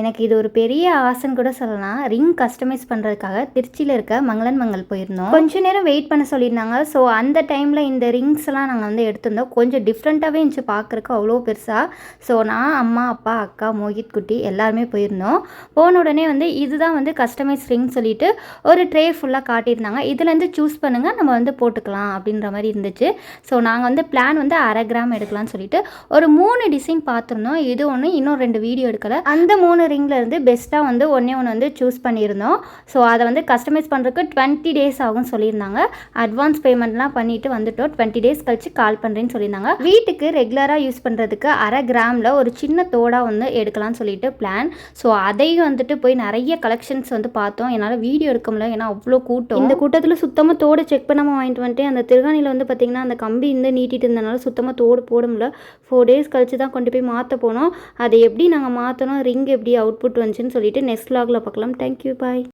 எனக்கு இது ஒரு பெரிய ஆசைன்னு கூட சொல்லலாம். ரிங் கஸ்டமைஸ் பண்ணுறதுக்காக திருச்சியில் இருக்க மங்களன் மங்கள் போயிருந்தோம். கொஞ்ச நேரம் வெயிட் பண்ண சொல்லியிருந்தாங்க. ஸோ அந்த டைமில் இந்த ரிங்ஸ்லாம் நாங்கள் வந்து எடுத்திருந்தோம். கொஞ்சம் டிஃப்ரெண்ட்டாகவே இருந்துச்சு பார்க்குறக்கு அவ்வளோ பெருசாக. ஸோ நான், அம்மா, அப்பா, அக்கா, மோகித் குட்டி எல்லாருமே போயிருந்தோம். போன உடனே வந்து இதுதான் வந்து கஸ்டமைஸ் ரிங் சொல்லிட்டு ஒரு ட்ரே ஃபுல்லாக காட்டியிருந்தாங்க. இதுலேருந்து சூஸ் பண்ணுங்கள், நம்ம வந்து போட்டுக்கலாம் அப்படின்ற மாதிரி இருந்துச்சு. ஸோ நாங்கள் வந்து பிளான் வந்து 1/2 கிராம் எடுக்கலாம்னு சொல்லிட்டு ஒரு 3 டிசைன் பார்த்துருந்தோம். இது ஒன்று, இன்னும் 2 வீடியோ எடுக்கலை. அந்த 3 ரிங்கில் இருந்து பெஸ்ட்டாக வந்து ஒன்று வந்து சூஸ் பண்ணியிருந்தோம். ஸோ அதை வந்து கஸ்டமைஸ் பண்ணுறதுக்கு 20 டேஸ் ஆகும்னு சொல்லியிருந்தாங்க. அட்வான்ஸ் பேமெண்ட்லாம் பண்ணிவிட்டு வந்துட்டோம். 20 டேஸ் கழிச்சு கால் பண்ணுறேன்னு சொல்லியிருந்தாங்க. வீட்டுக்கு ரெகுலராக யூஸ் பண்ணுறதுக்கு 1/2 கிராமில் ஒரு சின்ன தோடாக வந்து எடுக்கலாம்னு சொல்லிட்டு பிளான். ஸோ அதையும் வந்துட்டு போய் நிறைய கலெக்ஷன்ஸ் வந்து பார்த்தோம். என்னால் வீடியோ எடுக்க முடியல, ஏன்னா அவ்வளோ கூட்டம். இந்த கூட்டத்தில் சுத்தமாக தோடு செக் பண்ணாமல் வாங்கிட்டு வந்துட்டு அந்த திருகாணியில் வந்து பார்த்திங்கன்னா அந்த கம்பி இந்த நீட்டிட்டு இருந்தனால சுத்தமாக தோடு போட முடியல. 4 டேஸ் கழிச்சு தான் கொண்டு போய் மாற்ற போனோம். அதை எப்படி நாங்கள் மாற்றணும், ரிங் எப்படி அவுட்புட் வந்துச்சுன்னு சொல்லிட்டு நெக்ஸ்ட் vlogல பார்க்கலாம். தேங்க்யூ, பாய்.